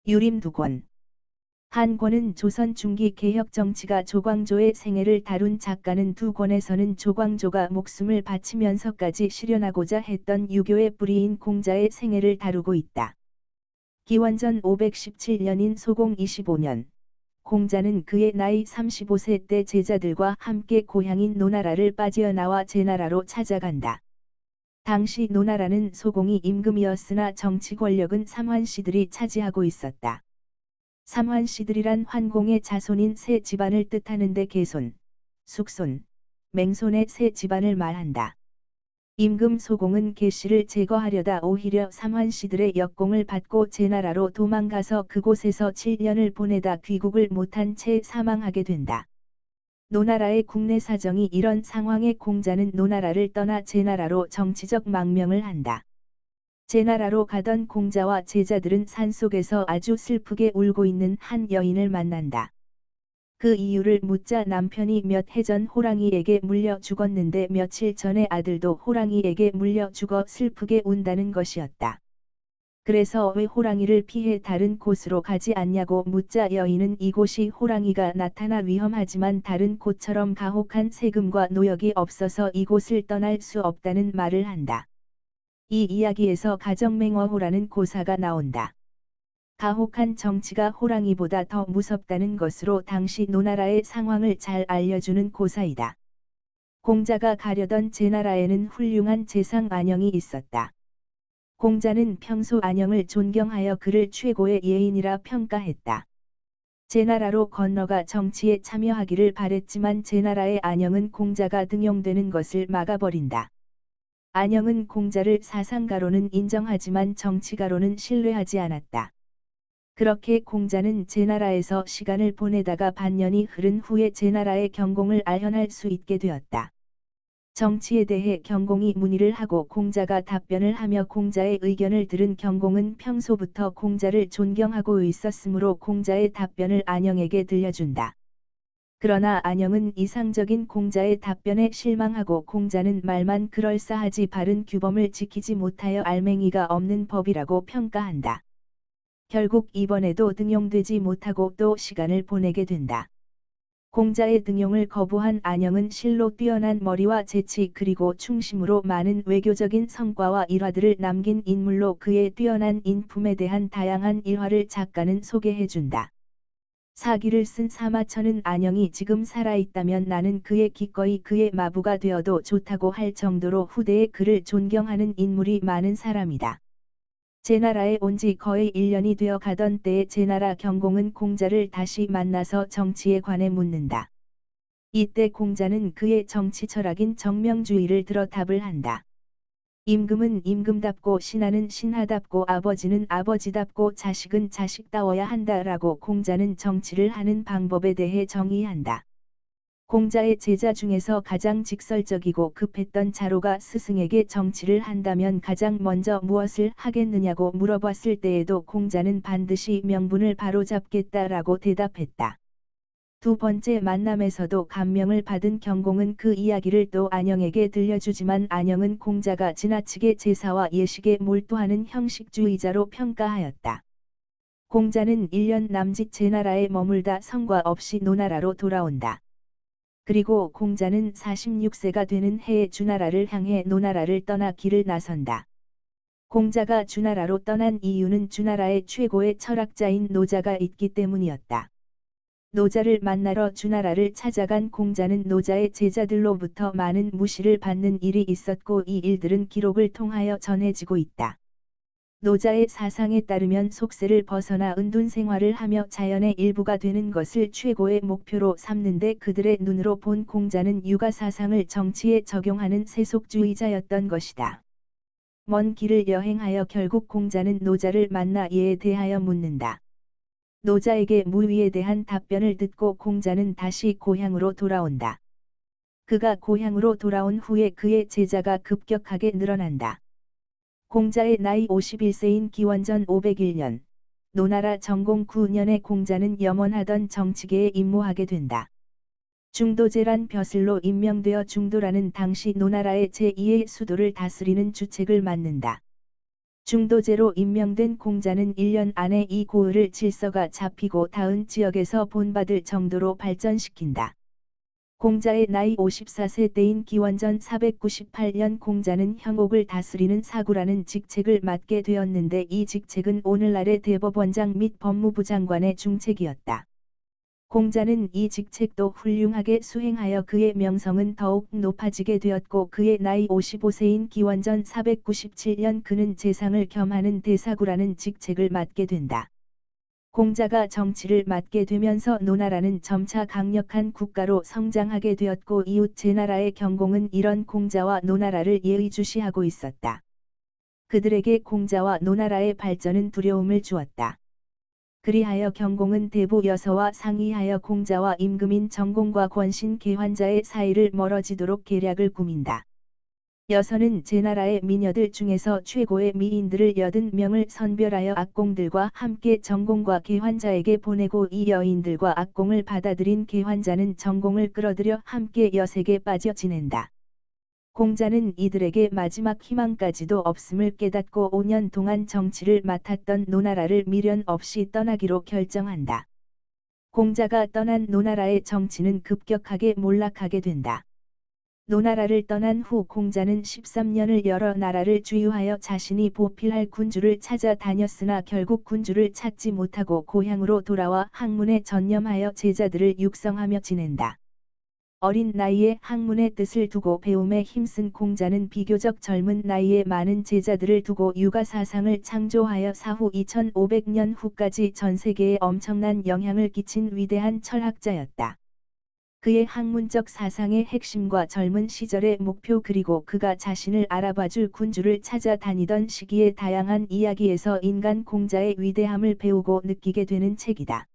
유림 2권. 한 권은 조선 중기 개혁 정치가 조광조의 생애를 다룬 작가는 2권에서는 조광조가 목숨을 바치면서까지 실현하고자 했던 유교의 뿌리인 공자의 생애를 다루고 있다. 기원전 517년인 소공 25년, 공자는 그의 나이 35세 때 제자들과 함께 고향인 노나라를 빠져나와 제나라로 찾아간다. 당시 노나라는 소공이 임금이었으나 정치 권력은 삼환씨들이 차지하고 있었다. 삼환씨들이란 환공의 자손인 세 집안을 뜻하는데 계손, 숙손, 맹손의 세 집안을 말한다. 임금 소공은 계씨를 제거하려다 오히려 삼환씨들의 역공을 받고 제나라로 도망가서 그곳에서 7년을 보내다 귀국을 못한 채 사망하게 된다. 노나라의 국내 사정이 이런 상황에 공자는 노나라를 떠나 제나라로 정치적 망명을 한다. 제나라로 가던 공자와 제자들은 산속에서 아주 슬프게 울고 있는 한 여인을 만난다. 그 이유를 묻자 남편이 몇 해 전 호랑이에게 물려 죽었는데 며칠 전에 아들도 호랑이에게 물려 죽어 슬프게 운다는 것이었다. 그래서 왜 호랑이를 피해 다른 곳으로 가지 않냐고 묻자 여인은 이곳이 호랑이가 나타나 위험하지만 다른 곳처럼 가혹한 세금과 노역이 없어서 이곳을 떠날 수 없다는 말을 한다. 이 이야기에서 가정맹어호라는 고사가 나온다. 가혹한 정치가 호랑이보다 더 무섭다는 것으로 당시 노나라의 상황을 잘 알려주는 고사이다. 공자가 가려던 제나라에는 훌륭한 재상 안영이 있었다. 공자는 평소 안영을 존경하여 그를 최고의 예인이라 평가했다. 제나라로 건너가 정치에 참여하기를 바랬지만 제나라의 안영은 공자가 등용되는 것을 막아버린다. 안영은 공자를 사상가로는 인정하지만 정치가로는 신뢰하지 않았다. 그렇게 공자는 제나라에서 시간을 보내다가 반년이 흐른 후에 제나라의 경공을 알현할 수 있게 되었다. 정치에 대해 경공이 문의를 하고 공자가 답변을 하며 공자의 의견을 들은 경공은 평소부터 공자를 존경하고 있었으므로 공자의 답변을 안영에게 들려준다. 그러나 안영은 이상적인 공자의 답변에 실망하고 공자는 말만 그럴싸하지 바른 규범을 지키지 못하여 알맹이가 없는 법이라고 평가한다. 결국 이번에도 등용되지 못하고 또 시간을 보내게 된다. 공자의 등용을 거부한 안영은 실로 뛰어난 머리와 재치 그리고 충심으로 많은 외교적인 성과와 일화들을 남긴 인물로 그의 뛰어난 인품에 대한 다양한 일화를 작가는 소개해준다. 사기를 쓴 사마천은 안영이 지금 살아있다면 나는 그의 기꺼이 그의 마부가 되어도 좋다고 할 정도로 후대에 그를 존경하는 인물이 많은 사람이다. 제나라에 온 지 거의 1년이 되어 가던 때에 제나라 경공은 공자를 다시 만나서 정치에 관해 묻는다. 이때 공자는 그의 정치 철학인 정명주의를 들어 답을 한다. 임금은 임금답고 신하는 신하답고 아버지는 아버지답고 자식은 자식다워야 한다라고 공자는 정치를 하는 방법에 대해 정의한다. 공자의 제자 중에서 가장 직설적이고 급했던 자로가 스승에게 정치를 한다면 가장 먼저 무엇을 하겠느냐고 물어봤을 때에도 공자는 반드시 명분을 바로잡겠다라고 대답했다. 두 번째 만남에서도 감명을 받은 경공은 그 이야기를 또 안영에게 들려주지만 안영은 공자가 지나치게 제사와 예식에 몰두하는 형식주의자로 평가하였다. 공자는 1년 남짓 제나라에 머물다 성과 없이 노나라로 돌아온다. 그리고 공자는 46세가 되는 해에 주나라를 향해 노나라를 떠나 길을 나선다. 공자가 주나라로 떠난 이유는 주나라의 최고의 철학자인 노자가 있기 때문이었다. 노자를 만나러 주나라를 찾아간 공자는 노자의 제자들로부터 많은 무시를 받는 일이 있었고 이 일들은 기록을 통하여 전해지고 있다. 노자의 사상에 따르면 속세를 벗어나 은둔 생활을 하며 자연의 일부가 되는 것을 최고의 목표로 삼는데 그들의 눈으로 본 공자는 육아 사상을 정치에 적용하는 세속주의자였던 것이다. 먼 길을 여행하여 결국 공자는 노자를 만나 이에 대하여 묻는다. 노자에게 무위에 대한 답변을 듣고 공자는 다시 고향으로 돌아온다. 그가 고향으로 돌아온 후에 그의 제자가 급격하게 늘어난다. 공자의 나이 51세인 기원전 501년, 노나라 정공 9년에 공자는 염원하던 정치계에 입모하게 된다. 중도제란 벼슬로 임명되어 중도라는 당시 노나라의 제2의 수도를 다스리는 주책을 맡는다. 중도제로 임명된 공자는 1년 안에 이 고을을 질서가 잡히고 닿은 지역에서 본받을 정도로 발전시킨다. 공자의 나이 54세 때인 기원전 498년 공자는 형옥을 다스리는 사구라는 직책을 맡게 되었는데 이 직책은 오늘날의 대법원장 및 법무부 장관의 중책이었다. 공자는 이 직책도 훌륭하게 수행하여 그의 명성은 더욱 높아지게 되었고 그의 나이 55세인 기원전 497년 그는 재상을 겸하는 대사구라는 직책을 맡게 된다. 공자가 정치를 맡게 되면서 노나라는 점차 강력한 국가로 성장하게 되었고 이웃 제나라의 경공은 이런 공자와 노나라를 예의주시하고 있었다. 그들에게 공자와 노나라의 발전은 두려움을 주었다. 그리하여 경공은 대부 여서와 상의하여 공자와 임금인 정공과 권신 계환자의 사이를 멀어지도록 계략을 꾸민다. 여서는 제나라의 미녀들 중에서 최고의 미인들을 80명을 선별하여 악공들과 함께 정공과 계환자에게 보내고 이 여인들과 악공을 받아들인 계환자는 정공을 끌어들여 함께 여색에 빠져 지낸다. 공자는 이들에게 마지막 희망까지도 없음을 깨닫고 5년 동안 정치를 맡았던 노나라를 미련 없이 떠나기로 결정한다. 공자가 떠난 노나라의 정치는 급격하게 몰락하게 된다. 노나라를 떠난 후 공자는 13년을 여러 나라를 주유하여 자신이 보필할 군주를 찾아다녔으나 결국 군주를 찾지 못하고 고향으로 돌아와 학문에 전념하여 제자들을 육성하며 지낸다. 어린 나이에 학문의 뜻을 두고 배움에 힘쓴 공자는 비교적 젊은 나이에 많은 제자들을 두고 유가사상을 창조하여 사후 2500년 후까지 전 세계에 엄청난 영향을 끼친 위대한 철학자였다. 그의 학문적 사상의 핵심과 젊은 시절의 목표 그리고 그가 자신을 알아봐줄 군주를 찾아다니던 시기의 다양한 이야기에서 인간 공자의 위대함을 배우고 느끼게 되는 책이다.